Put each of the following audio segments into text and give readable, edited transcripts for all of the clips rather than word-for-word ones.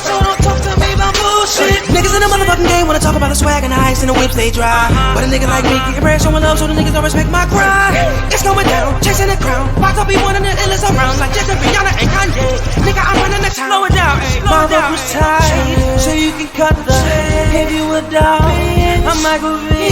so don't talk to me about bullshit. Niggas in the motherfucking game wanna talk about the swag and the ice and the whips they drive. But a nigga like me getting bread, showing love, so the niggas don't respect my grind. It's going down, chasing the crown. About to be one of the illest around, like just Rihanna and Kanye. Nigga, I'm running the town. Slow it down, my book was tight, so you can cut the if you a dog. I'm Michael V.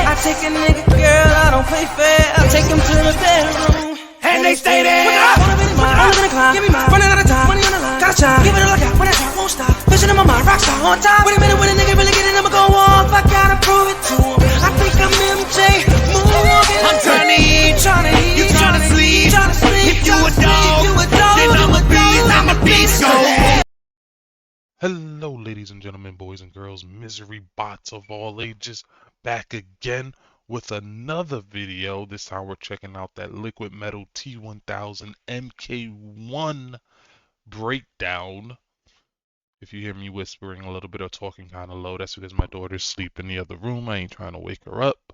I take a nigga, girl, I don't play fair. I take him to the bedroom, and they stay there. Wanna be mine, wanna be climb. Give me mine, running out of time, money on the line. Gotta shine, give it a look out when I try, won't stop. Vision in my mind, rock star on top. Wait a minute, when a nigga really get it, I'ma go off. I gotta prove it to him. I think I'm MJ. I'm trying to eat, you trying to sleep. If you a dog, then I'm a beast. Hello, ladies and gentlemen, boys and girls, misery bots of all ages, back again with another video. This time we're checking out that Liquid Metal T-1000 MK1 breakdown. If you hear me whispering a little bit or talking kind of low, that's because my daughter's asleep in the other room. I ain't trying to wake her up,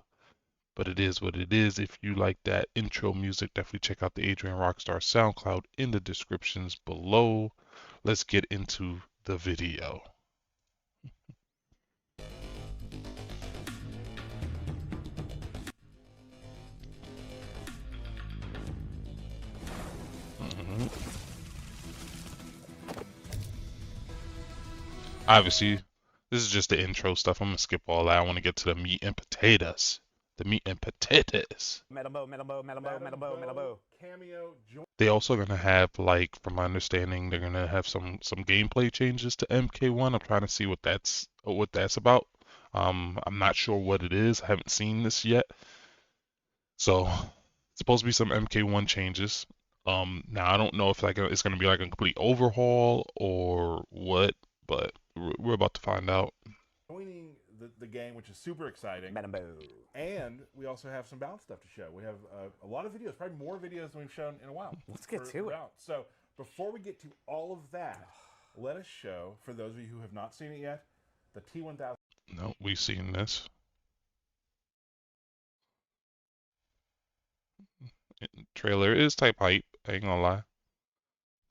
but it is what it is. If you like that intro music, definitely check out the Adrian Rockstar SoundCloud in the descriptions below. Let's get into the video. Obviously, this is just the intro stuff. I'm gonna skip all that. I want to get to the meat and potatoes. The meat and potatoes. Cameo. They also gonna have, like, from my understanding, they're gonna have some gameplay changes to MK1. I'm trying to see what that's about. I'm not sure what it is. I haven't seen this yet. So it's supposed to be some MK1 changes. Now I don't know if it's gonna be like a complete overhaul or what, but we're about to find out. Joining the game, which is super exciting. And we also have some balance stuff to show. We have a lot of videos, probably more videos than we've shown in a while. Let's get to it. So before we get to all of that, let us show, for those of you who have not seen it yet, the T-1000. No, we've seen this. Trailer is type hype, I ain't gonna lie.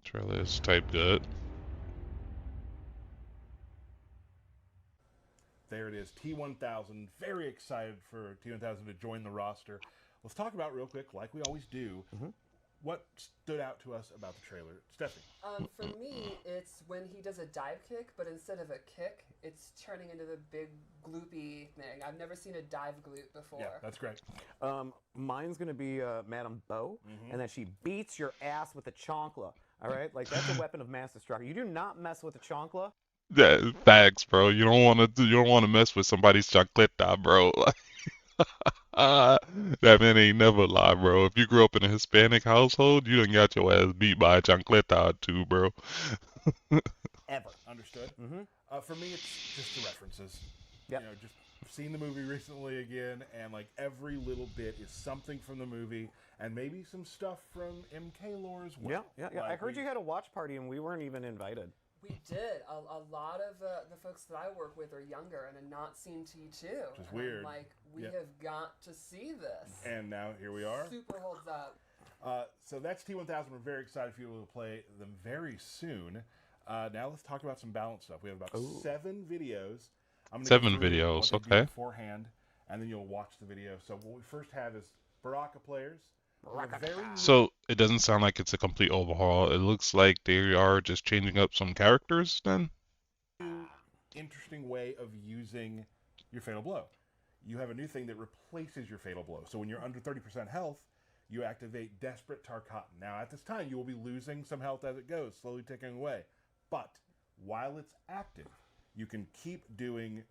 Trailer is type good. There it is, T-1000. Very excited for T-1000 to join the roster. Let's talk about real quick, like we always do, what stood out to us about the trailer. Stephanie. For me, it's when he does a dive kick, but instead of a kick, it's turning into the big gloopy thing. I've never seen a dive glute before. Yeah, that's great. Mine's going to be Madame Bo, and then she beats your ass with a chancla. All right? Like, that's a weapon of mass destruction. You do not mess with a chancla. Yeah, facts, bro. You don't want to mess with somebody's chancleta, bro. That man ain't never lie, bro. If you grew up in a Hispanic household, you done got your ass beat by a chancleta or two, bro. Ever. Understood. For me, it's just the references. Yep. You know, just seen the movie recently again, and like every little bit is something from the movie, and maybe some stuff from MK lore as well. Yeah. Like I heard you had a watch party, and we weren't even invited. We did. A lot of the folks that I work with are younger and have not seen T2. Which is weird. I'm like, we have got to see this. And now here we are. Super holds up. So that's T-1000. We're very excited for you to play them very soon. Now let's talk about some balance stuff. We have about 7 videos. I'm gonna 7 go through videos, what they do okay. beforehand, and then you'll watch the video. So what we first have is Baraka players. So it doesn't sound like it's a complete overhaul. It looks like they are just changing up some characters then. Interesting way of using your Fatal Blow. You have a new thing that replaces your Fatal Blow. So when you're under 30% health, you activate Desperate Tarkatan. Now at this time, you will be losing some health as it goes, slowly ticking away. But while it's active, you can keep doing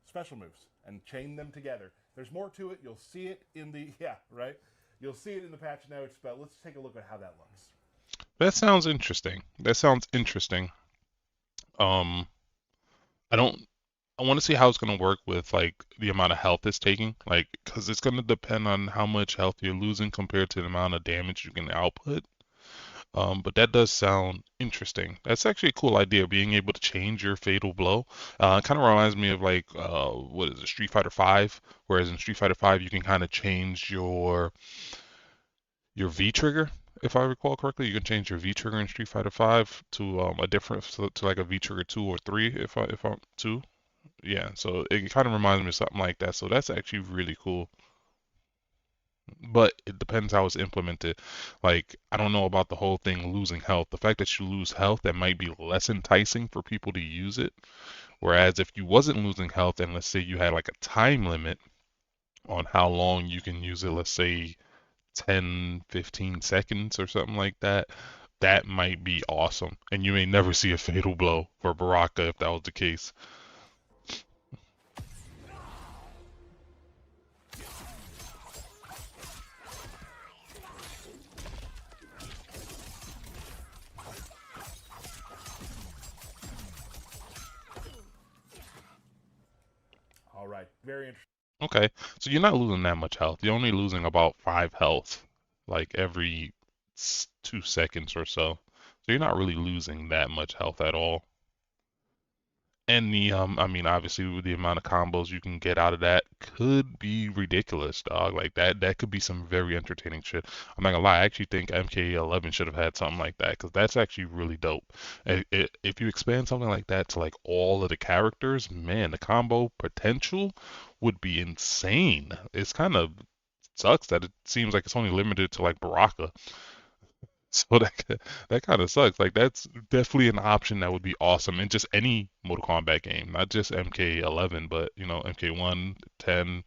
special moves and chain them together. There's more to it. You'll see it in the, You'll see it in the patch notes, but let's take a look at how that looks. That sounds interesting. I want to see how it's going to work with, like, the amount of health it's taking, like, because it's going to depend on how much health you're losing compared to the amount of damage you can output. But that does sound interesting. That's actually a cool idea, being able to change your fatal blow. It kind of reminds me of, like, what is it, Street Fighter V, whereas in Street Fighter V you can kind of change your V trigger if I recall correctly, you can change your V trigger in Street Fighter 5 to a different to like a V trigger 2 or 3 if I'm 2. Yeah, so it kind of reminds me of something like that. So that's actually really cool. But it depends how it's implemented. Like, I don't know about the whole thing losing health. The fact that you lose health, that might be less enticing for people to use it. Whereas if you wasn't losing health and let's say you had like a time limit on how long you can use it, let's say 10, 15 seconds or something like that, that might be awesome. And you may never see a fatal blow for Baraka if that was the case. All right, very interesting. Okay, so you're not losing that much health. You're only losing about 5 health, like every 2 seconds or so. So you're not really losing that much health at all. And I mean, obviously, with the amount of combos you can get out of that could be ridiculous, dog. Like that could be some very entertaining shit. I'm not gonna lie, I actually think MK11 should have had something like that because that's actually really dope. If you expand something like that to like all of the characters, man, the combo potential would be insane. It's kind of sucks that it seems like it's only limited to like Baraka. So that kind of sucks. Like that's definitely an option that would be awesome in just any Mortal Kombat game, not just MK11, but you know MK1, 10,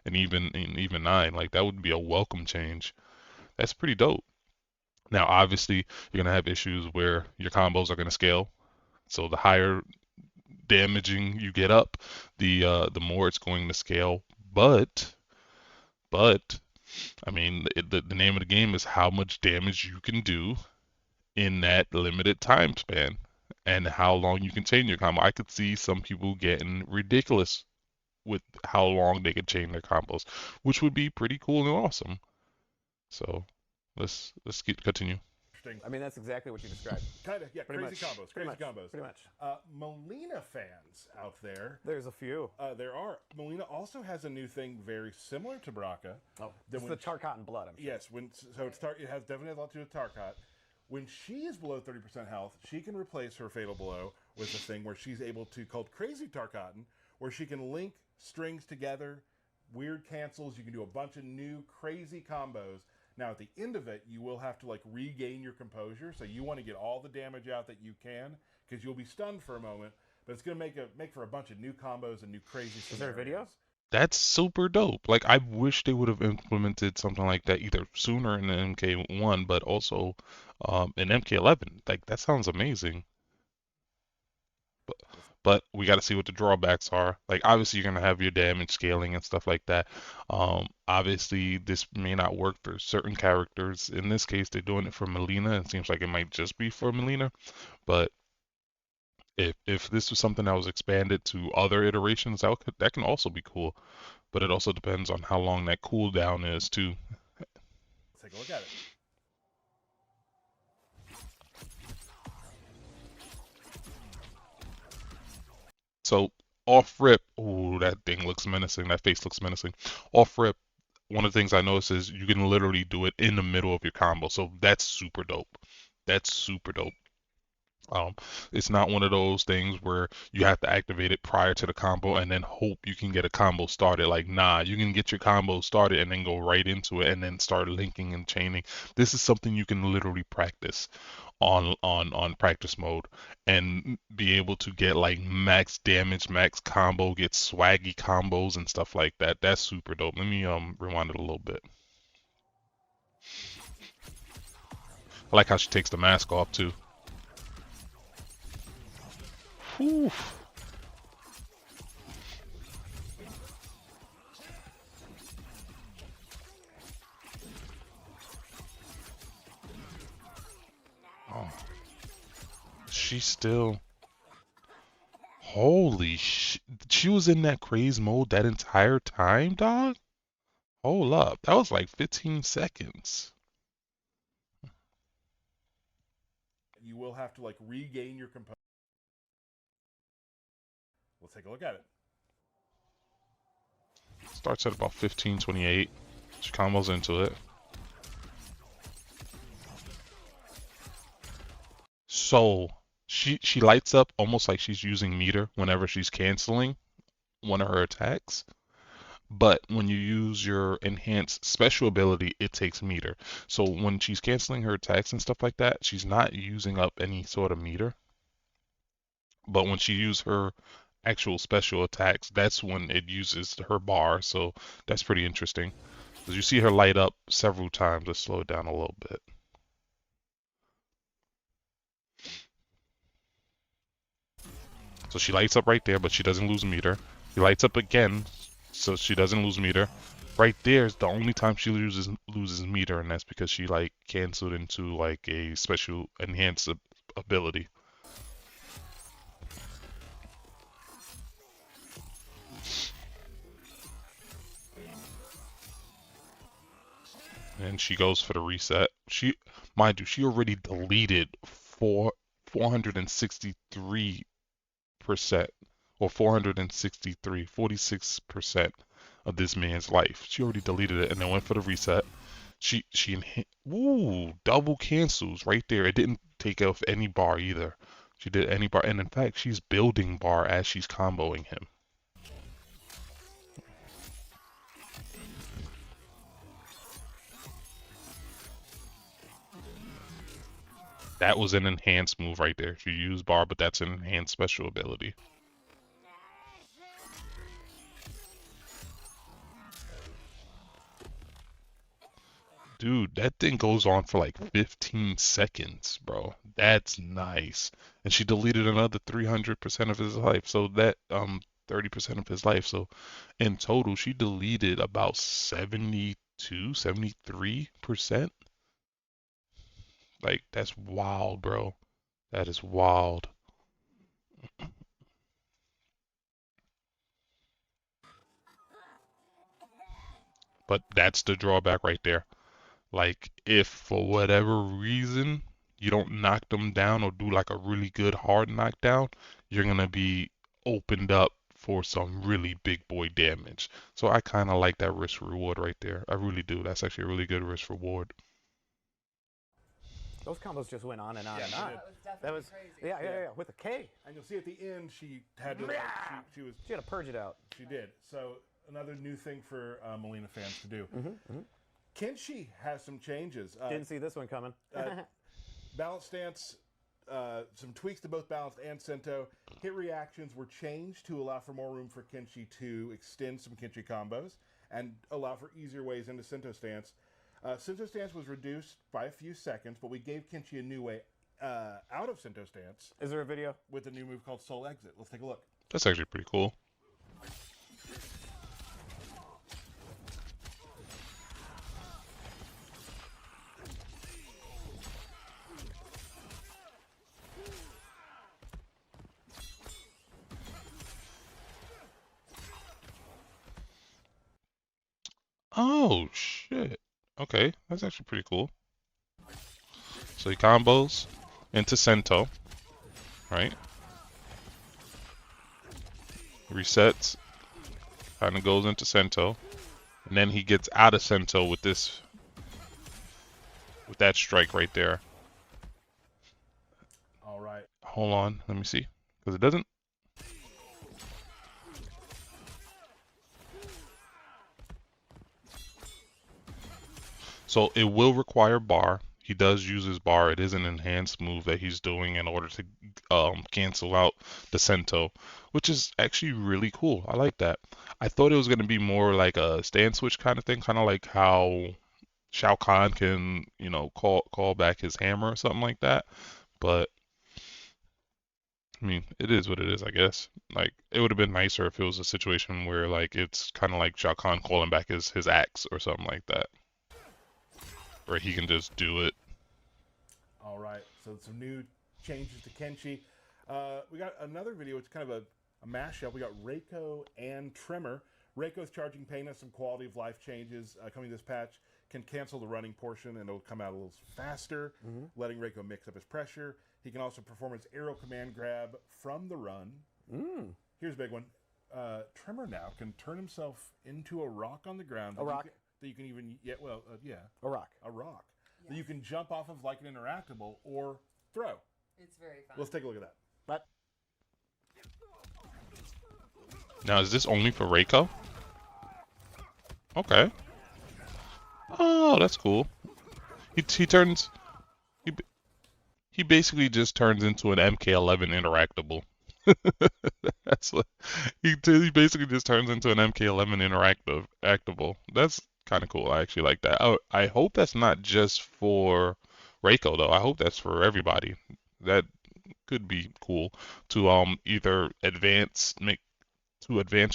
and even 9. Like that would be a welcome change. That's pretty dope. Now, obviously, you're gonna have issues where your combos are gonna scale. So the higher damaging you get up, the more it's going to scale. But I mean, the name of the game is how much damage you can do in that limited time span and how long you can chain your combo. I could see some people getting ridiculous with how long they could chain their combos, which would be pretty cool and awesome. So continue. I mean, that's exactly what you described. Kind of, yeah, Pretty crazy much. combos, Pretty crazy much. combos. Pretty much. Melina fans out there, There's a few. there are. Melina also has a new thing very similar to Baraka. Oh, that it's the Tarkatan blood, I'm sure. Yes, it has definitely a lot to do with Tarkat. When she is below 30% health, she can replace her fatal blow with a thing where she's able to, called Crazy Tarkatan, where she can link strings together, weird cancels. You can do a bunch of new crazy combos. Now, at the end of it, you will have to like regain your composure. So you want to get all the damage out that you can because you'll be stunned for a moment. But it's going to make for a bunch of new combos and new crazy scenarios. Is there a video? That's super dope. Like I wish they would have implemented something like that either sooner in the MK1, but also in MK11. Like that sounds amazing. But we got to see what the drawbacks are. Like obviously you're gonna have your damage scaling and stuff like that. Obviously this may not work for certain characters. In this case, they're doing it for Melina. It seems like it might just be for Melina, but if this was something that was expanded to other iterations, that can also be cool. But it also depends on how long that cooldown is too. Let's take a look at it. So off rip, ooh, that thing looks menacing. That face looks menacing. Off rip, one of the things I noticed is you can literally do it in the middle of your combo. So that's super dope. That's super dope. Um, it's not one of those things where you have to activate it prior to the combo and then hope you can get a combo started. Like, nah, you can get your combo started and then go right into it and then start linking and chaining. This is something you can literally practice on practice mode and be able to get like max damage, max combo, get swaggy combos and stuff like that. That's super dope. Let me rewind it a little bit. I like how she takes the mask off too. Whew. Oh. She still... Holy sh... She was in that craze mode that entire time, dog? Hold up. That was like 15 seconds. You will have to like regain your composure. Let's take a look at it. Starts at about 15:28. She combos into it. So she lights up almost like she's using meter whenever she's canceling one of her attacks. But when you use your enhanced special ability, it takes meter. So when she's canceling her attacks and stuff like that, she's not using up any sort of meter. But when she uses her actual special attacks, that's when it uses her bar. So that's pretty interesting. Because you see her light up several times. Let's slow it down a little bit. So she lights up right there, but she doesn't lose meter. She lights up again, so she doesn't lose meter. Right there is the only time she loses meter, and that's because she like canceled into like a special enhanced ability. And she goes for the reset. Mind you, she already deleted 463% or 46% of this man's life. She already deleted it and then went for the reset. Double cancels right there. It didn't take off any bar either. She did any bar, and in fact, she's building bar as she's comboing him. That was an enhanced move right there. She used bar, but that's an enhanced special ability. Dude, that thing goes on for like 15 seconds, bro. That's nice. And she deleted another 300% of his life. So that 30% of his life. So in total, she deleted about 72, 73%. Like that's wild, bro. That is wild. But that's the drawback right there. Like, if for whatever reason you don't knock them down or do like a really good hard knockdown, you're gonna be opened up for some really big boy damage. So I kind of like that risk reward right there. I really do. That's actually a really good risk reward. Those combos just went on and on Yeah, and they on. did. That was definitely That was crazy. yeah, with a K. And you'll see at the end she had to. She was. She had to purge it out. She did. So another new thing for Melina fans to do. Kenshi has some changes. Didn't see this one coming. Balance stance, some tweaks to both balanced and Sento. Hit reactions were changed to allow for more room for Kenshi to extend some Kenshi combos and allow for easier ways into Sento stance. Sento stance was reduced by a few seconds, but we gave Kenshi a new way out of Sento stance Is there a video? with a new move called Soul Exit. Let's take a look. That's actually pretty cool. Oh shit. Okay, that's actually pretty cool. So he combos into Sento, right? Resets, kind of goes into Sento, and then he gets out of Sento with that strike right there. All right. Hold on, let me see, because it doesn't. So it will require bar. He does use his bar. It is an enhanced move that he's doing in order to cancel out the Sento, which is actually really cool. I like that. I thought it was going to be more like a stand switch kind of thing, kind of like how Shao Kahn can, call back his hammer or something like that. But I mean, it is what it is, I guess. Like, it would have been nicer if it was a situation where like it's kind of like Shao Kahn calling back his axe or something like that, where he can just do it. All right. So some new changes to Kenshi. We got another video. It's kind of a mashup. We got Reiko and Tremor. Reiko's charging pain has some quality of life changes coming this patch. Can cancel the running portion and it'll come out a little faster, letting Reiko mix up his pressure. He can also perform his arrow command grab from the run. Here's a big one. Tremor now can turn himself into a rock on the ground. A rock? That you can even, A rock. a rock. That you can jump off of like an interactable or throw. It's very fun. Let's take a look at that. But Now, is this only for Reiko? Okay. Oh, that's cool. He turns he he basically just turns into an MK11 interactable. That's what he basically just turns into an MK11 actable. That's kind of cool. I actually like that. I hope that's not just for Reiko though. I hope that's for everybody. That could be cool to either advance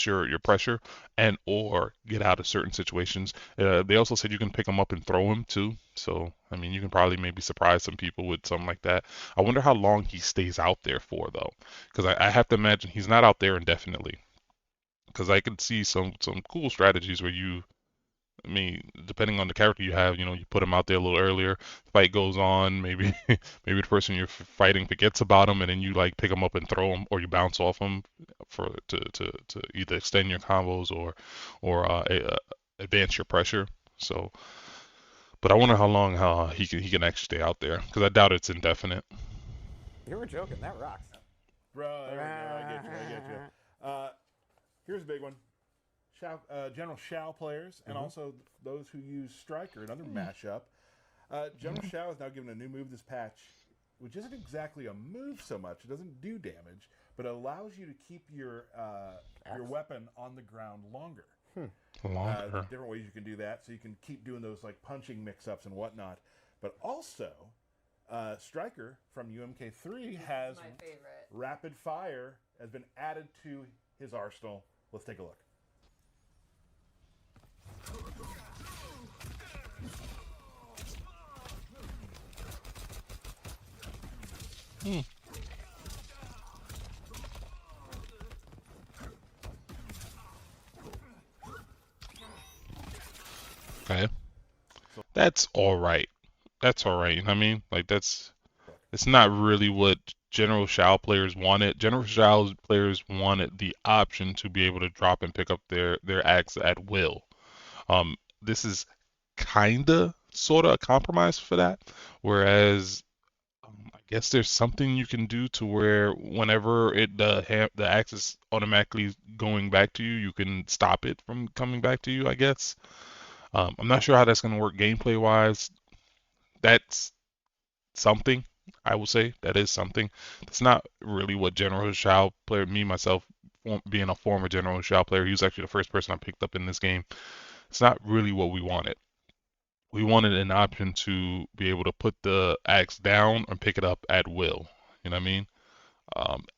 your pressure and or get out of certain situations. They also said you can pick them up and throw them too. So I mean, you can probably maybe surprise some people with something like that. I wonder how long he stays out there for though, because I have to imagine he's not out there indefinitely. Because I could see some cool strategies where I mean, depending on the character you have, you put him out there a little earlier. Fight goes on, maybe maybe the person you're fighting forgets about him, and then you like pick him up and throw him, or you bounce off him for to either extend your combos or advance your pressure. So, but I wonder how long he can actually stay out there, because I doubt it's indefinite. you were joking. That rocks. Bro, there we go. I get you. Here's a big one. General Shao players, and also those who use Striker, another mashup. General Shao is now given a new move this patch, which isn't exactly a move so much. It doesn't do damage, but it allows you to keep your weapon on the ground longer. Longer. Different ways you can do that, so you can keep doing those like punching mix-ups and whatnot. But also, Striker from UMK3 has my favorite. rapid fire has been added to his arsenal. Let's take a look. Okay. That's all right. That's all right. You know what I mean? Like it's not really what General Shao players wanted. General Shao players wanted the option to be able to drop and pick up their axe at will. This is kinda sorta a compromise for that. Whereas I guess there's something you can do to where whenever the axe is automatically going back to you, you can stop it from coming back to you, I guess. I'm not sure how that's going to work gameplay wise. That's something, I will say. That is something. It's not really what General Shao player, me myself, being a former General Shao player, he was actually the first person I picked up in this game. It's not really what we wanted. We wanted an option to be able to put the axe down and pick it up at will. You know what I mean?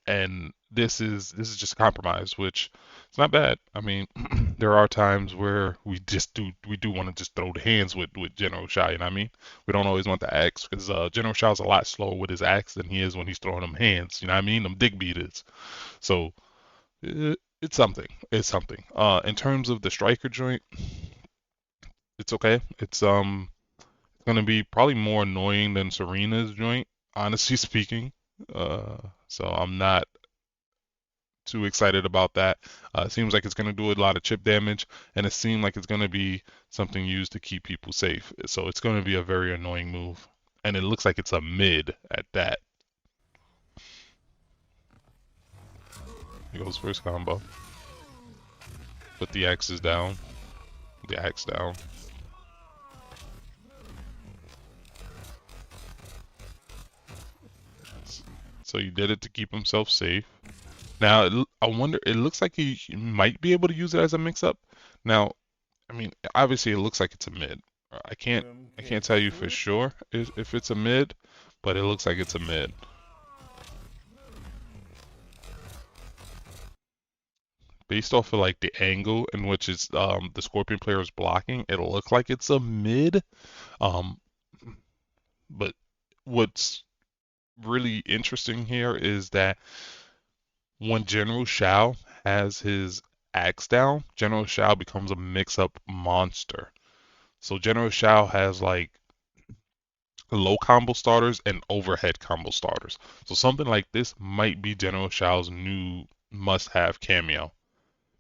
And this is just a compromise, which it's not bad. I mean, there are times where we do want to just throw the hands with General Shao. You know what I mean? We don't always want the axe because General Shao's a lot slower with his axe than he is when he's throwing them hands. You know what I mean? Them dig beaters. So it's something. It's something. In terms of the striker joint, it's okay. It's gonna be probably more annoying than Serena's joint, honestly speaking. So I'm not too excited about that. It seems like it's going to do a lot of chip damage, and it seems like it's going to be something used to keep people safe. So it's going to be a very annoying move, and it looks like it's a mid at that. Here goes first combo. Put the axes down. The axe down. So he did it to keep himself safe. Now, I wonder, it looks like he might be able to use it as a mix-up. Now, I mean, obviously it looks like it's a mid. I can't tell you for sure if it's a mid, but it looks like it's a mid. Based off of like the angle in which it's the Scorpion player is blocking, it'll look like it's a mid. Um, but what's really interesting here is that when General Shao has his axe down, General Shao becomes a mix-up monster. So General Shao has like low combo starters and overhead combo starters. So something like this might be General Shao's new must-have cameo.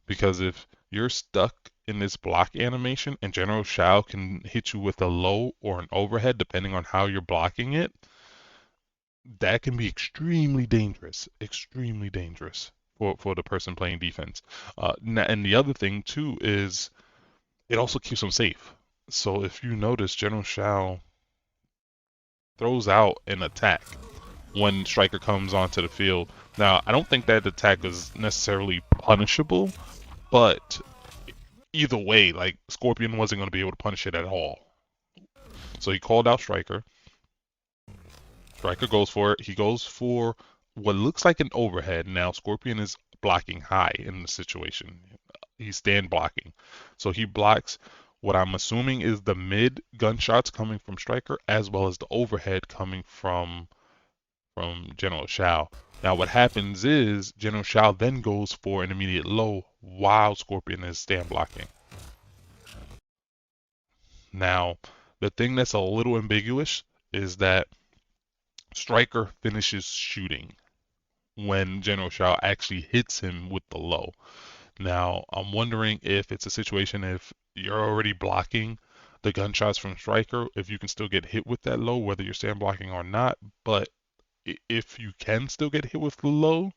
Because if you're stuck in this block animation and General Shao can hit you with a low or an overhead depending on how you're blocking it, that can be extremely dangerous for the person playing defense. And the other thing too is it also keeps them safe. So if you notice, General Shao throws out an attack when Striker comes onto the field. Now, I don't think that attack is necessarily punishable, but either way, like Scorpion wasn't going to be able to punish it at all. So he called out Striker. Striker goes for it. He goes for what looks like an overhead. Now, Scorpion is blocking high in the situation. He's stand blocking. So he blocks what I'm assuming is the mid gunshots coming from Striker as well as the overhead coming from General Shao. Now what happens is General Shao then goes for an immediate low while Scorpion is stand blocking. Now, the thing that's a little ambiguous is that Striker finishes shooting when General Shao actually hits him with the low. Now, I'm wondering if it's a situation if you're already blocking the gunshots from Striker, if you can still get hit with that low, whether you're stand blocking or not. But if you can still get hit with the low,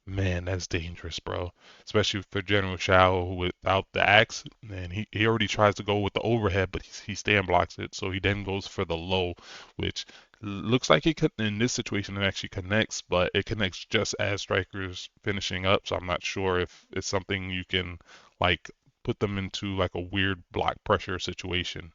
man, that's dangerous, bro. Especially for General Shao without the axe. And he already tries to go with the overhead, but he stand blocks it. So he then goes for the low, which looks like it could, in this situation, it actually connects, but it connects just as Striker's finishing up. So I'm not sure if it's something you can, like, put them into, like, a weird block pressure situation.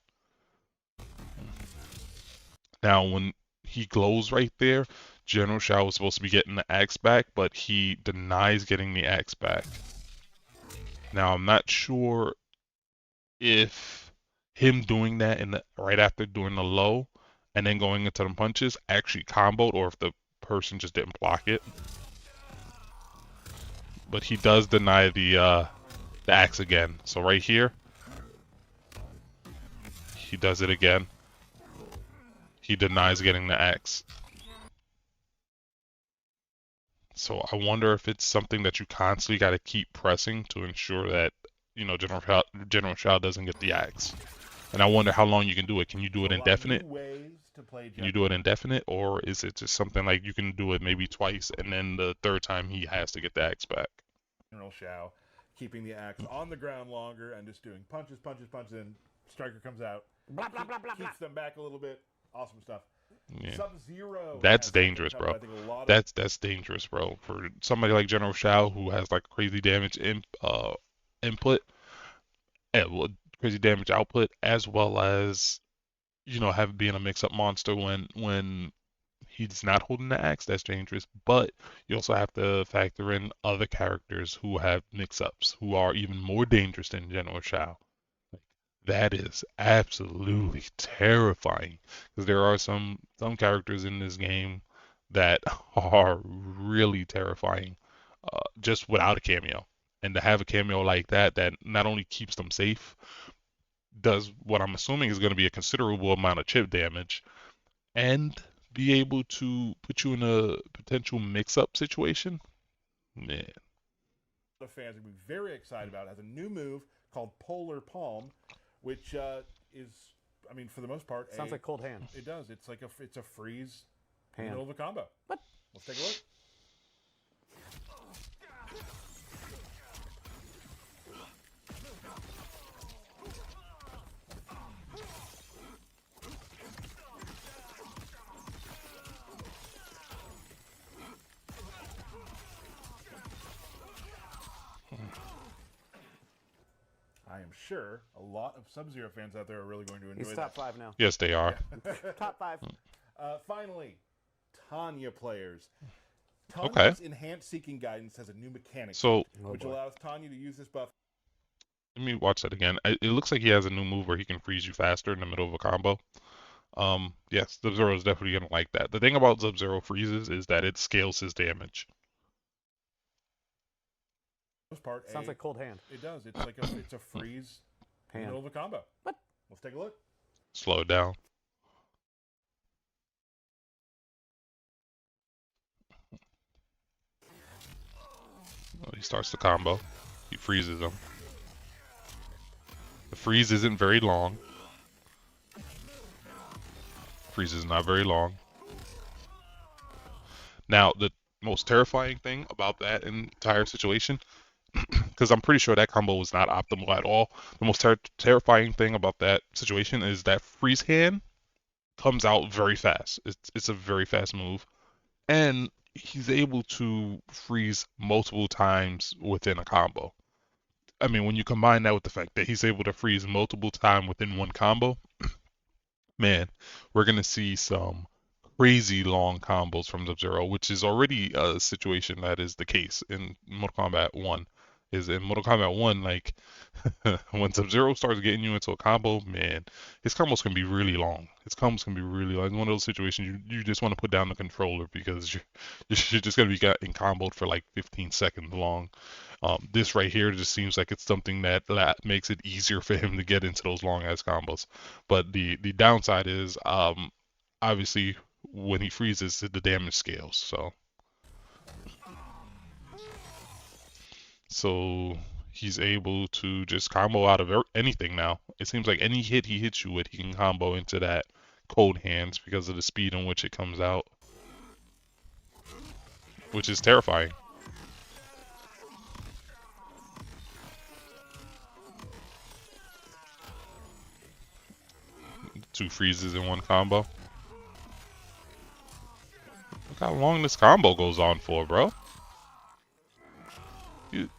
Now, when he glows right there, General Shao was supposed to be getting the axe back, but he denies getting the axe back. Now, I'm not sure if him doing that right after doing the low and then going into the punches actually comboed or if the person just didn't block it. But he does deny the axe again. So right here, he does it again. He denies getting the axe. So I wonder if it's something that you constantly got to keep pressing to ensure that, you know, General Shao doesn't get the axe. And I wonder how long you can do it. Can you do it indefinite? Can you do it indefinite, or is it just something like you can do it maybe twice, and then the third time he has to get the axe back? General Shao keeping the axe on the ground longer and just doing punches, and Striker comes out, Blah, blah, blah, blah, blah. keeps them back a little bit. Awesome stuff. Yeah. Sub-Zero. That's dangerous, bro. That's dangerous, bro. For somebody like General Shao who has like crazy damage input, well, crazy damage output, as well as, you know, being a mix-up monster when he's not holding the axe, that's dangerous. But you also have to factor in other characters who have mix-ups, who are even more dangerous than General Shao. That is absolutely terrifying because there are some characters in this game that are really terrifying just without a cameo. And to have a cameo like that not only keeps them safe, does what I'm assuming is going to be a considerable amount of chip damage, and be able to put you in a potential mix-up situation. Man. The fans are very excited about it. It has a new move called Polar Palm, which is, I mean, for the most part, Sounds like Cold Hand. It does. It's like it's a freeze in the Hand. middle of a combo. What? Let's take a look. I am sure a lot of Sub-Zero fans out there are really going to enjoy He's top 5 now. Yes, they are. Top 5. Finally, Tanya players. Okay. Tanya's Enhanced Seeking Guidance has a new mechanic, So which allows Tanya to use this buff. let me watch that again. It looks like he has a new move where he can freeze you faster in the middle of a combo. Yes, Sub-Zero is definitely gonna like that. The thing about Sub-Zero freezes is that it scales his damage. Sounds like Cold Hand. It does. It's like it's a freeze in the middle of a combo. What? Let's take a look. Slow it down. Well, he starts the combo. He freezes him. The freeze isn't very long. Freeze is not very long. Now, the most terrifying thing about that entire situation, because I'm pretty sure that combo was not optimal at all. The most terrifying thing about that situation is that freeze hand comes out very fast. It's a very fast move, and he's able to freeze multiple times within a combo. I mean, when you combine that with the fact that he's able to freeze multiple times within one combo, man, we're gonna see some crazy long combos from Sub-Zero, which is already a situation that is the case in Mortal Kombat 1. Is in Mortal Kombat 1, like when Sub-Zero starts getting you into a combo, man, his combos can be really long. His combos can be really long. It's one of those situations you just want to put down the controller because you're just gonna be getting comboed for like 15 seconds long. This right here just seems like it's something that makes it easier for him to get into those long ass combos. But the downside is obviously when he freezes, the damage scales. So he's able to just combo out of anything now. It seems like any hit he hits you with, he can combo into that cold hands because of the speed in which it comes out, which is terrifying. Two freezes in one combo. Look how long this combo goes on for, bro. You,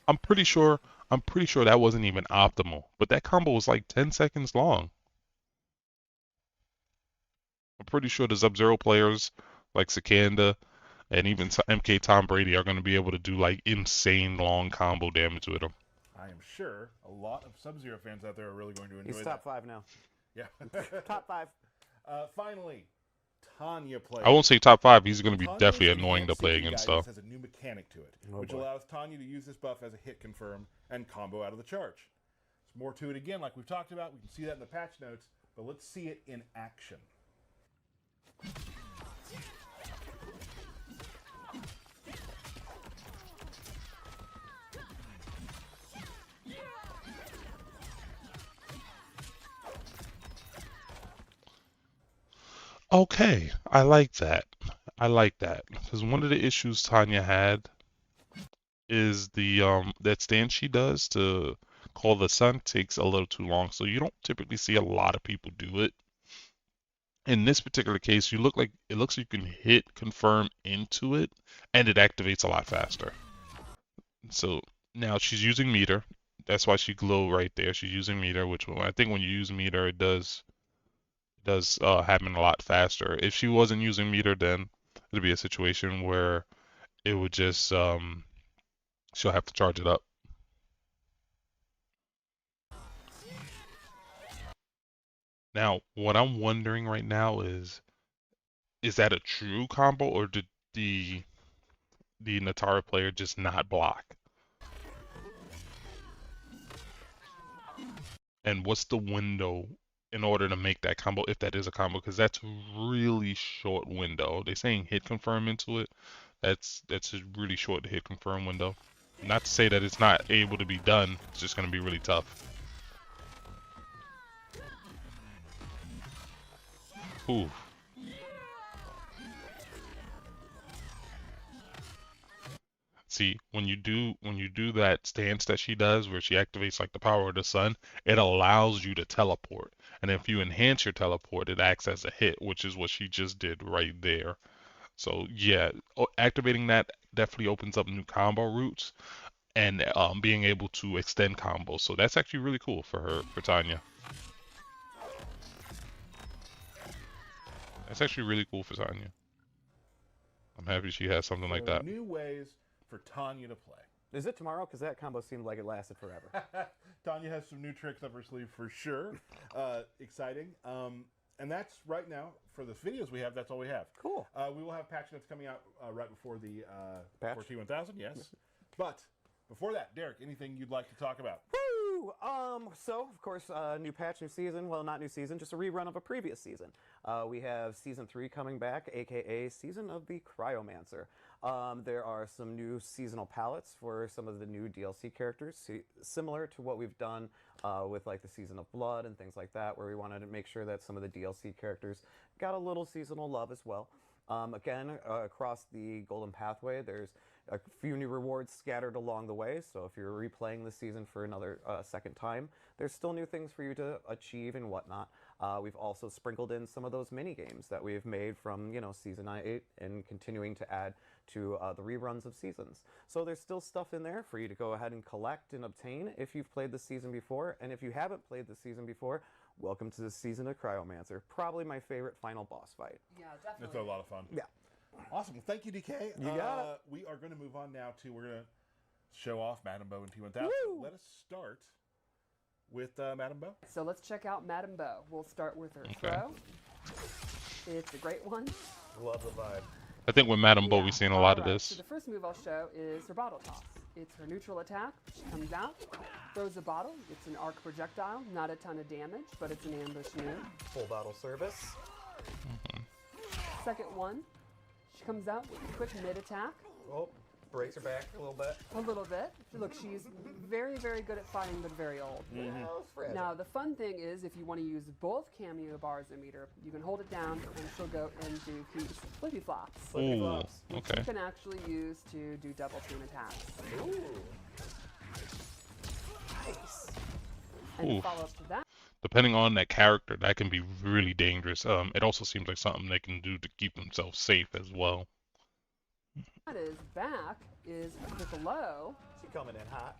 I'm pretty sure that wasn't even optimal, but that combo was like 10 seconds long. I'm pretty sure the Sub-Zero players like Sikanda and even MK Tom Brady are going to be able to do like insane long combo damage with him. I am sure a lot of Sub-Zero fans out there are really going to enjoy He's that. top 5 now. Yeah. Top 5. Finally, Tanya plays. I won't say top 5. He's going to be Tanya definitely is an annoying to advanced play safety against, guidance though. has a new mechanic to it, Oh, which boy. allows Tanya to use this buff as a hit confirm and combo out of the charge. There's more to it again, like we've talked about. We can see that in the patch notes, but let's see it in action. Okay, I like that. I like that because one of the issues Tanya had is the that stance she does to call the sun takes a little too long, so you don't typically see a lot of people do it. In this particular case, it looks like you can hit confirm into it, and it activates a lot faster. So now she's using meter. That's why she glow right there. She's using meter, which I think when you use meter, it does happen a lot faster. If she wasn't using meter, then it'd be a situation where it would just she'll have to charge it up. Now, what I'm wondering right now is that a true combo or did the Natara player just not block? And what's the window in order to make that combo if that is a combo? Because that's really short window. They're saying hit confirm into it. That's a really short hit confirm window. Not to say that it's not able to be done. It's just gonna be really tough. Ooh. See, when you do that stance that she does where she activates like the power of the sun, it allows you to teleport. And if you enhance your teleport, it acts as a hit, which is what she just did right there. So yeah, activating that definitely opens up new combo routes and being able to extend combos. So that's actually really cool for her, for Tanya. That's actually really cool for Tanya. I'm happy she has something like that. New ways for Tanya to play. Is it tomorrow? Because that combo seemed like it lasted forever. Tanya has some new tricks up her sleeve for sure. Exciting. And that's right now, for the videos we have, that's all we have. Cool. We will have patch notes coming out right before the Patch? for T-1000, yes. But before that, Derek, anything you'd like to talk about? Woo! So, of course, new patch, new season. Well, not new season, just a rerun of a previous season. We have Season 3 coming back, a.k.a. Season of the Cryomancer. There are some new seasonal palettes for some of the new DLC characters, similar to what we've done with like the Season of Blood and things like that, where we wanted to make sure that some of the DLC characters got a little seasonal love as well. Again, across the Golden Pathway, there's a few new rewards scattered along the way, so if you're replaying the season for another second time, there's still new things for you to achieve and whatnot. We've also sprinkled in some of those mini games that we've made from, Season 8 and continuing to add to the reruns of seasons. So there's still stuff in there for you to go ahead and collect and obtain if you've played the season before, and if you haven't played the season before, welcome to the season of Cryomancer. Probably my favorite final boss fight. Yeah, definitely. It's a lot of fun. Yeah. Awesome. Well, thank you, DK. You got it. We are going to move on now to, we're going to show off Madame Bo and T-1000. Woo! Let us start with Madame Bo. So let's check out Madame Bo. We'll start with her throw. It's a great one. Love the vibe. I think with Madame Bo, we've seen a lot of this. So the first move I'll show is her bottle toss. It's her neutral attack. She comes out, throws a bottle. It's an arc projectile. Not a ton of damage, but it's an ambush move. Full bottle service. Second one, she comes out with a quick mid attack. Oh, breaks her back a little bit. A little bit. Look, she's very, very good at fighting, but very old. Now, the fun thing is, if you want to use both cameo bars and meter, you can hold it down, and she'll go and do flippy flops. Ooh, Which okay. you can actually use to do double team attacks. Ooh. Nice. And Ooh. to follow up to that, Depending on that character, that can be really dangerous. It also seems like something they can do to keep themselves safe as well. that is back is a quick low She coming in hot.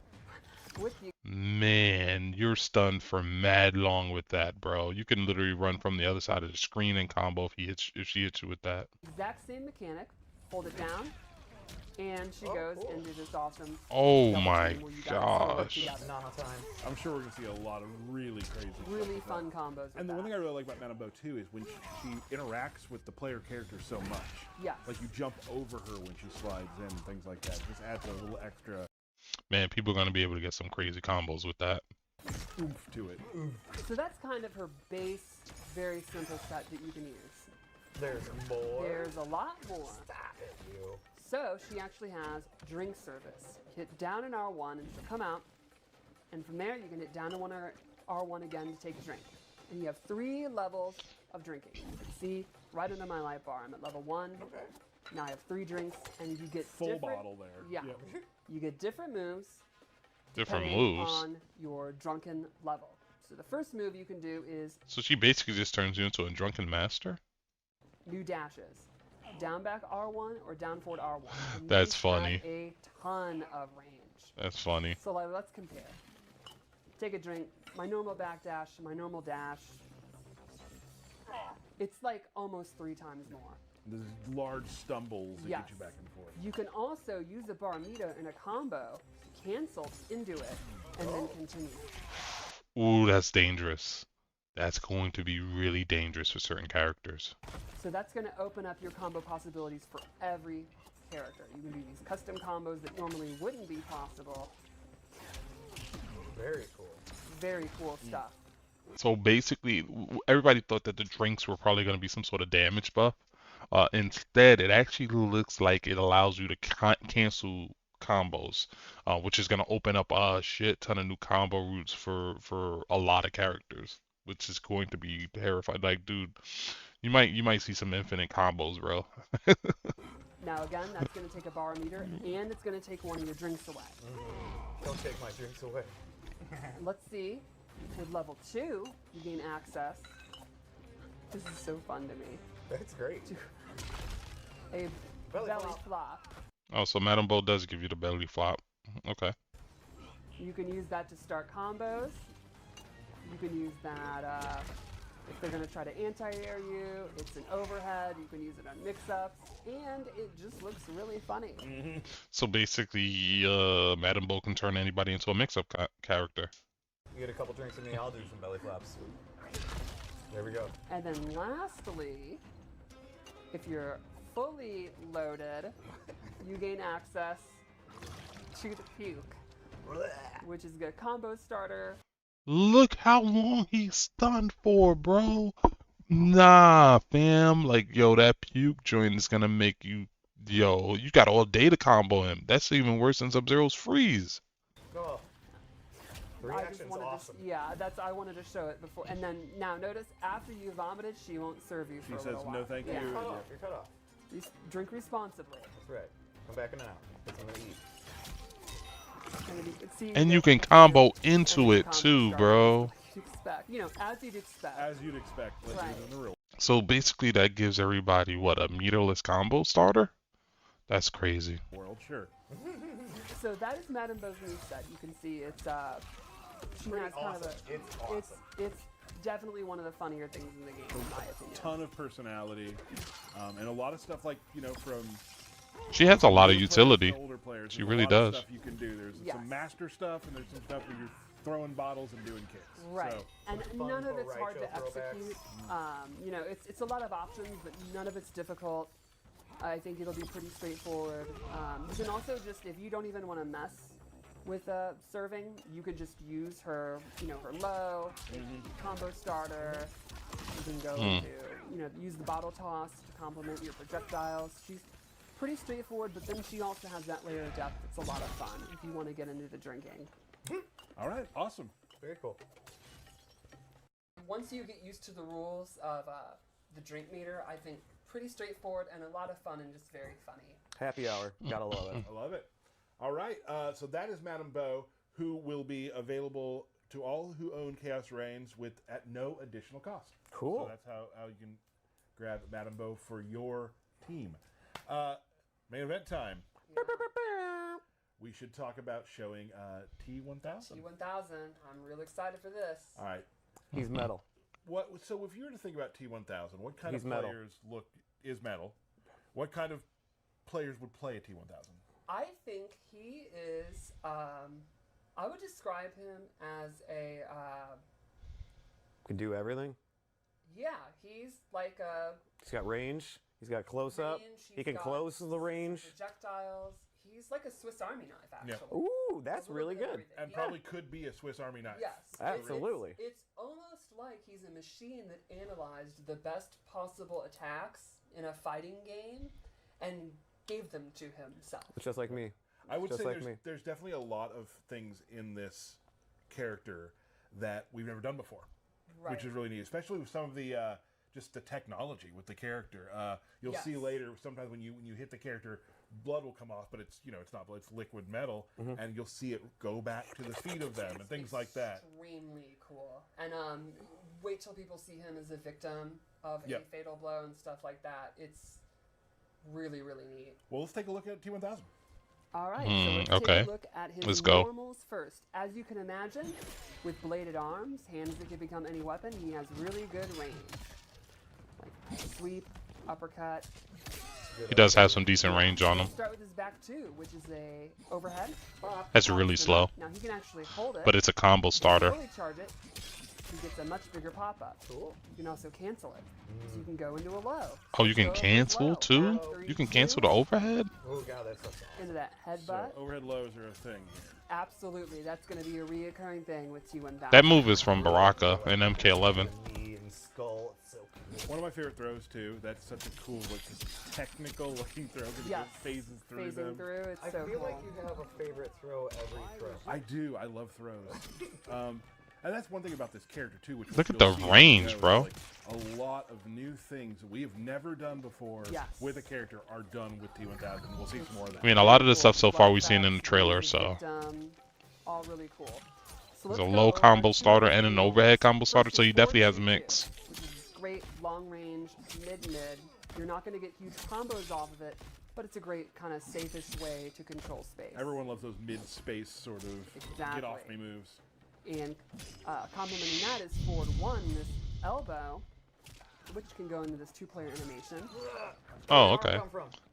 with you. Man, you're stunned for mad long with that, bro. You can literally run from the other side of the screen and combo if she hits you with that. Exact same mechanic. Hold it down, and she goes into this awesome. Oh double my team where you guys work gosh. together. Nano time. I'm sure we're going to see a lot of really crazy stuff Really with fun that. combos. With And the one that. thing I really like about Madame Bo too is when she interacts with the player character so much. Yes. Like you jump over her when she slides in and things like that. It just adds a little extra Man, people are going to be able to get some crazy combos with that. oomph to it. So that's kind of her base, very simple set that you can use. There's more. There's a lot more. Stop it, you. So she actually has drink service. Hit down in R1 and she'll come out, and from there you can hit down in R1 again to take a drink. And you have 3 levels of drinking. You can see right under my light bar, I'm at level 1. Okay. Now I have 3 drinks, and you get Full different, bottle there. Yeah, Yep. you get different moves. Different depending moves. on your drunken level. So the first move you can do is So she basically just turns you into a drunken master? new dashes. Down back R1 or down forward R1. And That's these funny. have a ton of range. That's funny. So let's compare. Take a drink. My normal back dash, my normal dash. It's like almost 3 times more. There's large stumbles that Yes. get you back and forth. You can also use the barometer in a combo, cancel into it, and then continue. Ooh, that's dangerous. That's going to be really dangerous for certain characters. So that's going to open up your combo possibilities for every character. You can do these custom combos that normally wouldn't be possible. Very cool. Very cool stuff. So basically, everybody thought that the drinks were probably going to be some sort of damage buff. Instead, it actually looks like it allows you to cancel combos, which is going to open up a shit ton of new combo routes for a lot of characters, which is going to be terrifying. Like, dude, you might see some infinite combos, bro. Now again, that's going to take a barometer, and it's going to take one of your drinks away. Don't take my drinks away. Let's see. With level 2, you gain access. This is so fun to me. That's great. A Belly belly flop. flop. Oh, so Madame Bo does give you the belly flop. Okay. You can use that to start combos. You can use that if they're going to try to anti-air you. It's an overhead. You can use it on mix-ups. And it just looks really funny. So basically, Madame Bo can turn anybody into a mix-up character. You get a couple drinks in me, I'll do some belly flaps. There we go. And then lastly, if you're fully loaded, you gain access to the puke, which is a combo starter. Look how long he's stunned for, bro. Nah, fam. Like, yo, that puke joint is gonna make you, yo, you got all day to combo him. That's even worse than Sub-Zero's freeze. Oh. The I just reaction's wanted awesome. I wanted to show it before. And then now notice after you vomited, she won't serve you for She a says little while. no thank Yeah. you. Cut off. You're cut off. Drink responsibly. That's right. Come back in an hour. That's what I'm gonna eat. And you can combo into it too, bro. Expect, you know, as you'd expect. As you'd expect, like Right. in the real. So basically that gives everybody, what, a meterless combo starter? That's crazy. World, sure. So that is Madame Beau's new set. You can see it's she has kind of a It's awesome. it's definitely one of the funnier things in the game, in my opinion. Ton of personality, and a lot of stuff like, you know, from She has a lot of newer utility. players to older players. She There's really a lot of does. Stuff you can do. There's Yes. some master stuff, and there's some stuff where you're throwing bottles and doing kicks. Right, So, and fun none of for it's hard to Raicho throwbacks. execute. You know, it's a lot of options, but none of it's difficult. I think it'll be pretty straightforward. You can also just, if you don't even want to mess with serving, you could just use her, you know, her low combo starter. You can go into, you know, use the bottle toss to complement your projectiles. She's pretty straightforward, but then she also has that layer of depth. It's a lot of fun if you want to get into the drinking. all right, awesome. Very cool. Once you get used to the rules of the drink meter, I think pretty straightforward and a lot of fun and just very funny. Happy hour. Gotta love it. I love it. All right, so that is Madame Beau, who will be available to all who own Chaos Reigns at no additional cost. Cool. So that's how you can grab Madame Beau for your team. Main event time. We should talk about showing T-1000. T-1000, I'm real excited for this. All right. He's metal. So if you were to think about T-1000, what kind He's of metal. players is metal? What kind of players would play a T-1000? I think he is, I would describe him as a, Can do everything. yeah, he's like a He's got range. He's got close up. range, He he's can got close the some range. projectiles. He's like a Swiss Army knife, actually. Yeah. Ooh, that's A little really bit of good. everything. And Yeah. probably could be a Swiss Army knife. Yes. Absolutely. It's almost like he's a machine that analyzed the best possible attacks in a fighting game and gave them to himself. Just like me. I would Just say like me. there's definitely a lot of things in this character that we've never done before, Right. which is really neat, especially with some of the just the technology with the character. You'll see Yes. later sometimes when you hit the character, blood will come off, but it's it's not blood, it's liquid metal, and you'll see it go back to the feet of them and things like that. Extremely cool. And wait till people see him as a victim of Yep. a fatal blow and stuff like that. It's really, really neat. Well, let's take a look at T-1000. All right, so let's okay. take a look at his Let's go. normals first. As you can imagine, with bladed arms, hands that can become any weapon, he has really good range. Like sweep, uppercut. He does have some decent range on him. Let's start with his back two, which is a overhead. That's really slow, Now he can actually hold it. but it's a combo starter. Fully charge it. He gets a much bigger pop-up. Cool. You can also cancel it. So you can go into a low. Oh, you can Go into cancel low. too? You can cancel the overhead? Oh god, that's so Into that So headbutt. overhead lows are a thing. Absolutely. That's going to be a reoccurring thing with T-1000. That move is from Baraka in MK11. knee and skull. It's so cool. One of my favorite throws too. That's such a cool, just technical looking throw because Yes. it phases through Phasing them. through. It's I so feel cool. like you have a favorite throw every throw. I do. I love throws. And that's one thing about this character too. Which Look at you'll the see as you range, go, bro. like, a lot of new things we have never done before Yes. with a character are done with T-1000. We'll see some more of that. I mean, a lot of the stuff so far we've seen in the trailer, so. All really cool. So There's let's a go low over combo to starter and an the overhead combo starter, so he versus definitely has a 4-2-2, mix. Which is great long range, mid-mid. You're not going to get huge combos off of it, but it's a great kind of safe-ish way to control space. Everyone loves those mid-space sort of get off me moves. And complementing that is forward one, this elbow, which can go into this two-player animation. Oh, okay.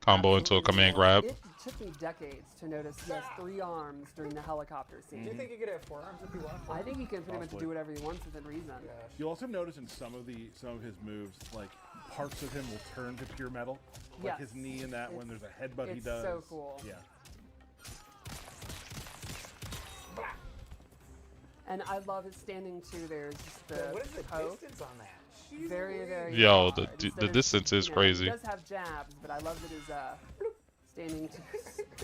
Combo into a command grab. It took me decades to notice he has 3 arms during the helicopter scene. Do you think you could have 4 arms if you want? I think he can pretty much Possibly. do whatever he wants within reason. You'll also notice in some of his moves, like parts of him will turn to pure metal. Like Yes. his knee in that one. There's a headbutt he It's does. so cool. Yeah. And I love his standing too. There's just the What is the poke. distance on that? Very, very Yo, far. the Instead of, distance is you know, crazy. He does have jabs, but I love that his standing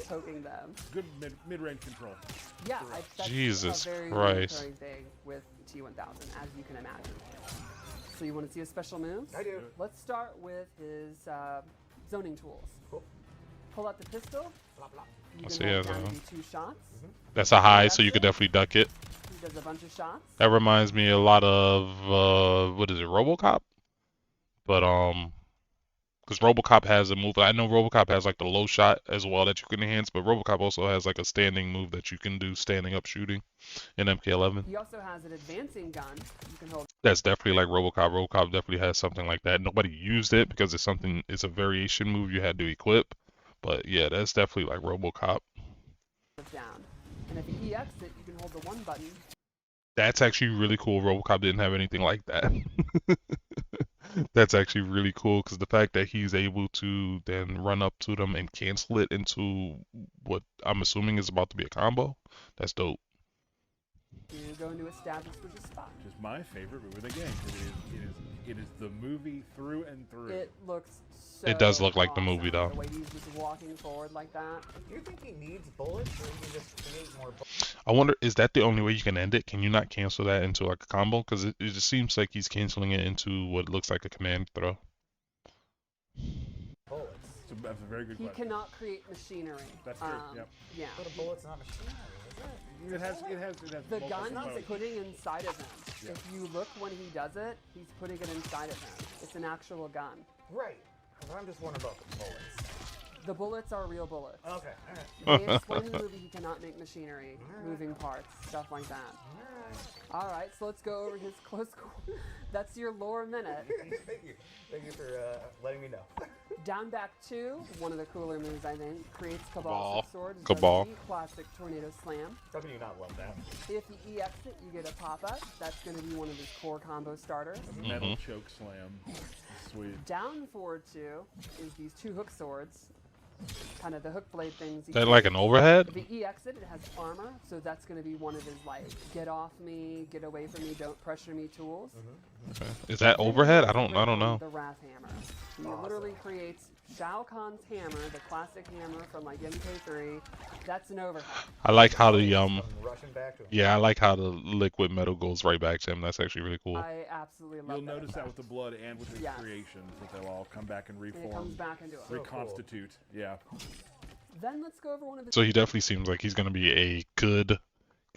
poking them. Good mid-range control. Yeah, that's Jesus a very Christ. recurring thing with T-1000, as you can imagine. So you want to see a special move? I do. Let's start with his zoning tools. Cool. Pull out the pistol. You see, can hold yeah, down to so- do 2 shots. That's a high, so you could definitely duck it. He does a bunch of shots. That reminds me a lot of what is it, RoboCop? But because RoboCop has a move. I know RoboCop has like the low shot as well that you can enhance, but RoboCop also has like a standing move that you can do standing up shooting in MK11. He also has an advancing gun. You can hold That's definitely like RoboCop. RoboCop definitely has something like that. Nobody used it because it's something. It's a variation move you had to equip. But yeah, that's definitely like RoboCop. it down. And if you EX it, you can hold the 1 button. That's actually really cool. RoboCop didn't have anything like that. That's actually really cool because the fact that he's able to then run up to them and cancel it into what I'm assuming is about to be a combo. That's dope. You go into establish which is spot. Which is my favorite movie of the game. It is the movie through and through. It looks so It does look like the awesome, movie, though. The way he's just walking forward like that. Do you think he needs bullets, or he can just create more bullets? I wonder, is that the only way you can end it? Can you not cancel that into like a combo? Because it just seems like he's canceling it into what looks like a command throw. Bullets. That's a very good He question. cannot create machinery. That's true, yep. Yeah. But a bullet's not machinery, is it? It has The multiple gun he's components. putting inside of him. Yeah. If you look when he does it, he's putting it inside of him. It's an actual gun. Right. But I'm just wondering about the bullets. The bullets are real bullets. Okay, alright. They explain in the movie he cannot make machinery, moving parts, stuff like that. Alright. Alright, so let's go over his close quarter. That's your lore minute. Thank you. Thank you for letting me know. Down back 2, one of the cooler moves I think, creates Cabal Cabal. 6 swords. Cabal. Does the classic tornado slam. How can you not love that? If you EX it, you get a pop-up. That's going to be one of his core combo starters. Metal choke slam. Sweet. Down forward 2 is these 2 hook swords. Kind of the hook blade things. Is that like an overhead? If he EX it, it has armor, so that's going to be one of his like, get off me, get away from me, don't pressure me tools. Okay. Is that overhead? I don't know. The Wrath Hammer. He literally creates Shao Kahn's hammer, the classic hammer from like MK3. That's an overhead. I like how the I'm rushing back to him. yeah, I like how the liquid metal goes right back to him. That's actually really cool. I absolutely love You'll that. notice that with the blood and with his Yes. creations, that they'll all come back and And it comes reform, back into it. reconstitute. Yeah. Then let's go over one of his. So he definitely seems like he's gonna be a good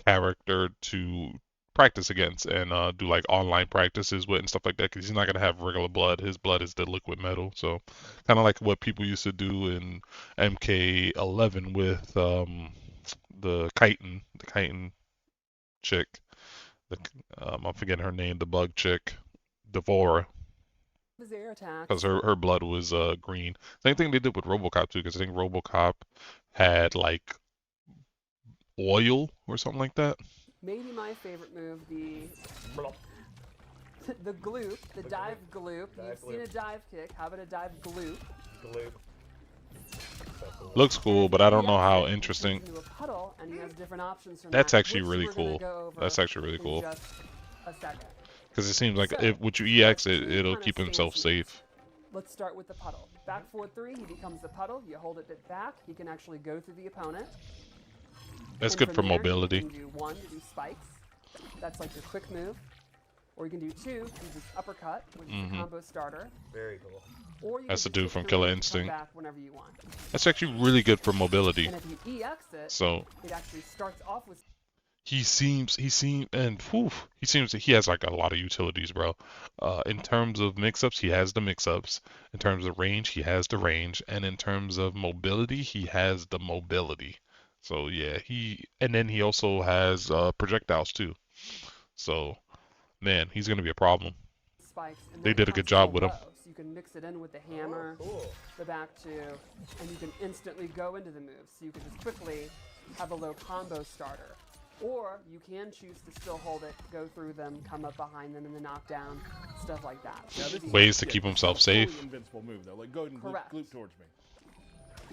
character to practice against and do like online practices with and stuff like that. Because he's not gonna have regular blood. His blood is the liquid metal. So kind of like what people used to do in MK11 with the chitin chick. I'm forgetting her name. The bug chick, Devora. his air attacks. Because her blood was green. Same thing they did with RoboCop too, because I think RoboCop had like oil or something like that. Maybe my favorite move, the the gloop, the dive gloop. Dive You've seen a gloop. dive kick. How about a dive gloop? Gloop. So cool. Looks cool, but I don't know how interesting. Into a puddle, and he has different options from That's that, actually which really we're gonna cool. go over That's actually really in cool. just a second. Because it seems like So, if what you EX it, two it'll kinda keep himself stance moves. safe. Let's start with the puddle. Back forward 3, he becomes the puddle. You hold it back. He can actually go through the opponent. That's And good from for there, mobility. You can do 1 to do spikes. That's like your quick move. Or you can do 2, use this uppercut, which is a combo starter. Very cool. Or you That's can the just dude sit from through Killer it and Instinct. Come back whenever you want. That's actually really good for mobility. And if you EX it, So it actually starts off with he seems and whew, he seems that he has like a lot of utilities, bro. In terms of mix-ups, he has the mix-ups. In terms of range, he has the range, and in terms of mobility, he has the mobility. So yeah, and then he also has projectiles too. So man, he's gonna be a problem. spikes. And They then it did a good comes job so with him. low, So you can mix it in with the hammer, Oh, cool. the back 2, and you can instantly go into the moves. So you can just quickly have a low combo starter. Or you can choose to still hold it, go through them, come up behind them in the knockdown, stuff like that. Now, this is- Ways to yeah, keep this is himself a fully safe. invincible move though. Like go ahead and Correct. gloop towards me.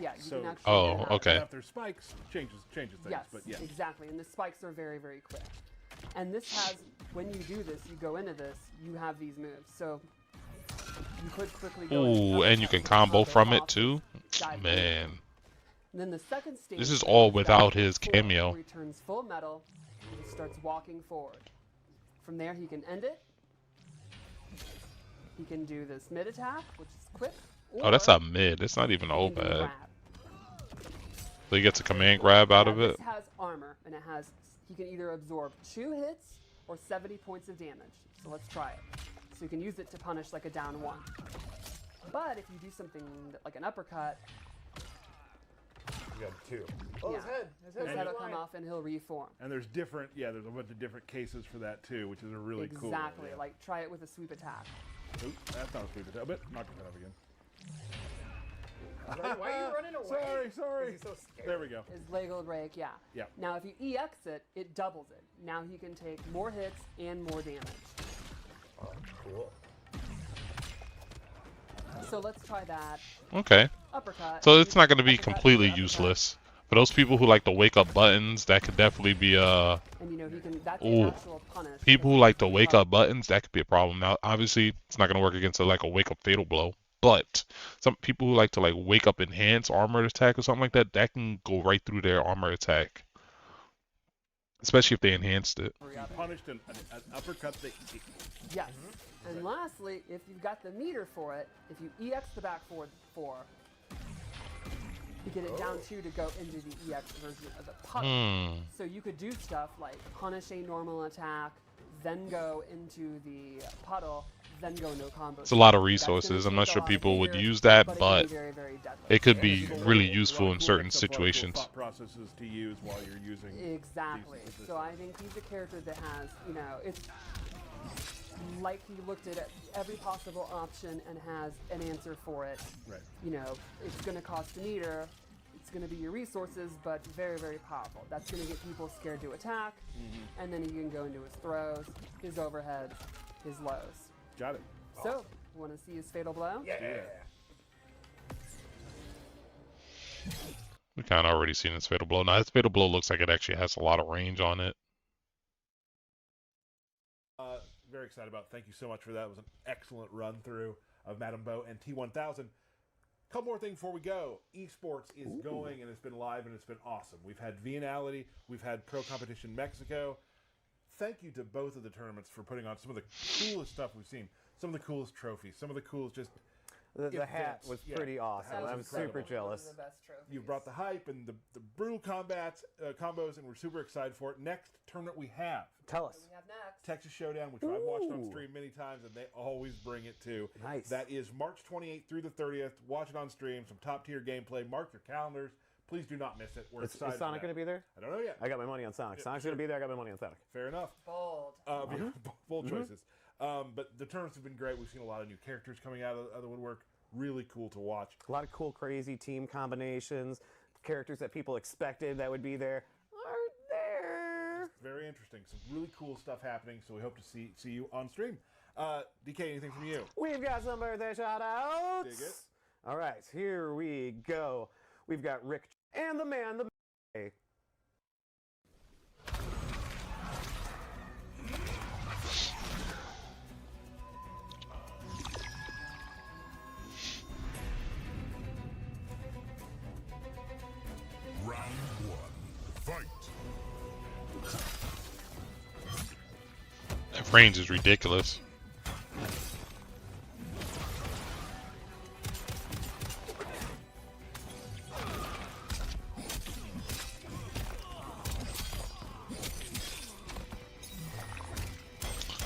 Yeah, you So- can actually. Oh, do that. okay. Now, if there's spikes, changes things. Yes, But yeah. exactly. And the spikes are very, very quick. And this has, when you do this, you go into this, you have these moves. So you could quickly go. into Ooh, and you uppercut can with combo combo from it off, too. dive in. Man, And then the second stage. this is is all back without to his full, cameo. where he turns full metal and he starts walking forward. From there, he can end it. He can do this mid attack, which is quick, Oh, that's or a mid. It's not even you can do overhead. grab. So he gets a command grab out Now, of it. this has armor, and it has, he can either absorb 2 hits or 70 points of damage. So let's try it. So you can use it to punish like a down 1. But if you do something like an uppercut, You got 2. Oh, yeah, his his head head will come off and he'll reform. And there's different, there's a bunch of different cases for that too, which is a really cool. Exactly. Yeah. Like try it with a sweep attack. Oop, that's not a sweep attack, but not gonna up again. Why are you running away? Sorry. He's so scared. There we go. His leg will break, yeah. Yeah. Now if you EX it, it doubles it. Now he can take more hits and more damage. Oh, cool. So let's try that Okay. uppercut. So it's not going to be Uppercut, completely uppercut. useless. For those people who like to wake up buttons, that could definitely be And you know he can. That's Ooh. an actual punish. people who like to wake up buttons, that could be a problem. Now, obviously, it's not going to work against like a wake up fatal blow. But some people who like to like wake up enhance armored attack or something like that, that can go right through their armor attack. Especially if they enhanced it. You punished an uppercut that. Yes. And lastly, if you've got the meter for it, if you EX the back forward 4, you get it down 2 to go into the EX version of the puddle. So you could do stuff like punish a normal attack, then go into the puddle, then go no combo. It's a lot of That's gonna resources. I'm not take a sure lot of people would meter, use that, but but it can be very, very deadly. it could be There's a really lot useful of in cool- certain some cool situations. thought processes to use while you're using. Exactly. these So I think he's a character that has, you know, it's like he looked at every possible option and has an answer for it. Right. You know, it's going to cost a meter, it's going to be your resources, but very, very powerful. That's going to get people scared to attack, and then he can go into his throws, his overheads, his lows. Got it. So, want to see his fatal blow? Yeah. We kind of already seen his fatal blow. Now, his fatal blow looks like it actually has a lot of range on it. Very excited about it. Thank you so much for that. It was an excellent run through of Madame Bo and T-1000. Couple more things before we go. Esports is going and it's been live and it's been awesome. We've had Vianality, we've had Pro Competition Mexico. Thank you to both of the tournaments for putting on some of the coolest stuff we've seen. Some of the coolest trophies, some of the coolest just The hat events. was Yeah, pretty the awesome. hat was I was incredible. super jealous. One of the best trophies. You brought the hype and the brutal combos, and we're super excited for it. Next tournament we have Tell us. What do we have next? Texas Showdown, which I've watched on Ooh. stream many times, and they always bring it too. Nice. That is March 28th through the 30th. Watch it on stream. Some top tier gameplay. Mark your calendars. Please do not miss it. We're Is excited. Sonic going to be there? I don't know yet. I got my money on Sonic. Yeah, Sonic's sure. going to be there. I got my money on Sonic. Fair enough. Bold. Bold choices. But the tournaments have been great. We've seen a lot of new characters coming out of the woodwork. Really cool to watch. A lot of cool, crazy team combinations. Characters that people expected that would be there aren't there. Very interesting. Some really cool stuff happening. So we hope to see you on stream. DK, anything from you? We've got some birthday shout-outs. Dig it. All right, here we go. We've got Rick and the man, the Round 1. Fight. That range is ridiculous.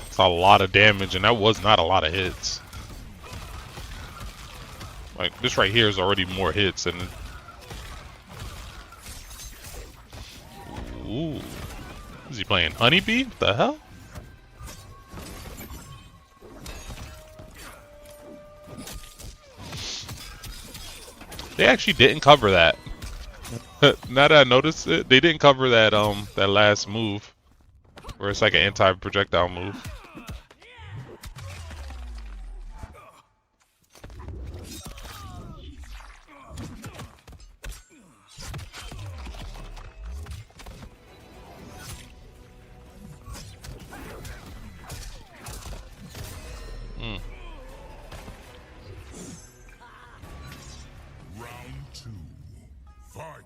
It's a lot of damage, and that was not a lot of hits. Like, this right here is already more hits, and... Ooh. Is he playing Honeybee? What the hell? They actually didn't cover that. Now that I noticed it, they didn't cover that that last move, where it's like an anti-projectile move. Round 2. Fight.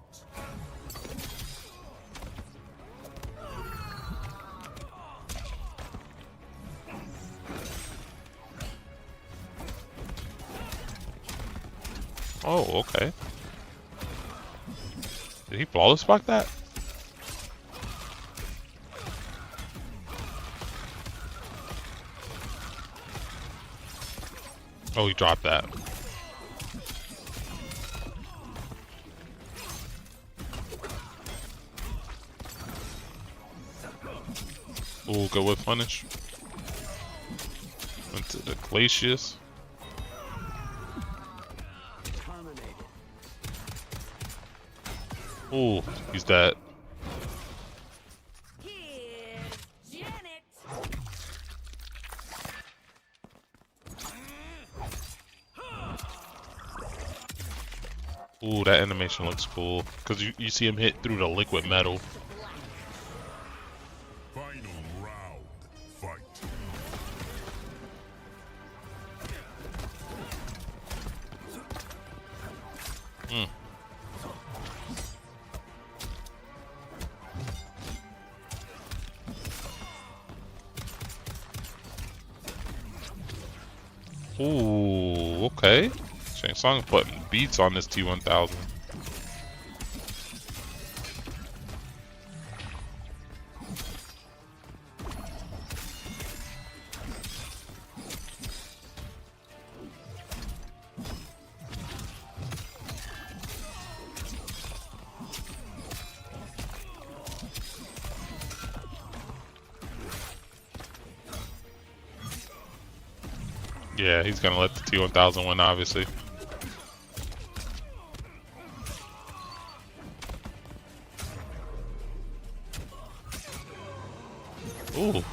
Oh, okay. Did he flawless block that? Oh, he dropped that. Ooh, good with punish. Went to the Glacius. Ooh, he's dead. Ooh, that animation looks cool. Because you see him hit through the liquid metal. Final round. Fight. Mm. Ooh, okay. Shang Tsung putting beats on this T-1000. Yeah, he's gonna let the T-1000 win, obviously. Ooh.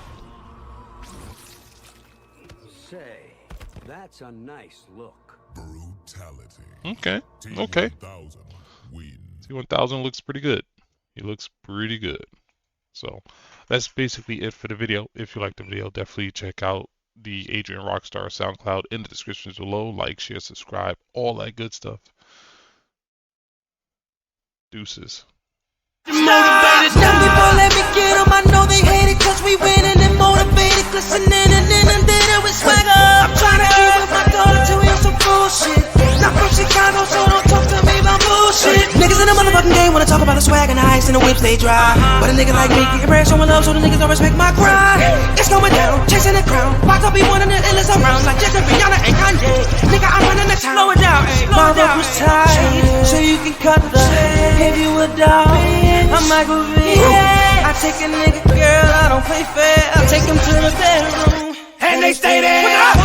Say, that's a nice look. Brutality. Okay. Okay. T-1000 wins. T-1000 looks pretty good. He looks pretty good. So that's basically it for the video. If you liked the video, definitely check out the Adrian Rockstar SoundCloud in the descriptions below. Like, share, subscribe, all that good stuff. Deuces. Motivated. Some people let me get 'em. I know they hate it 'cause we winning and motivated. Glistening and inundated with swagger. I'm trying to keep with my daughter to hear some bullshit. Not from Chicago, so don't talk to me about bullshit. Niggas in the motherfucking game wanna talk about the swag and the ice and the whips they drive. But a nigga like me getting bread, showing love, so the niggas don't respect my grind. It's going down, chasing the crown. Watch up be one of the illest around, like Justin Rihanna and Kanye. Nigga, I'm running the town. Slow it down, my rope was tight, so you can cut the. If you a dog, I'm Michael V. I take a nigga girl, I don't play fair. I take him to the bedroom, and they stay there.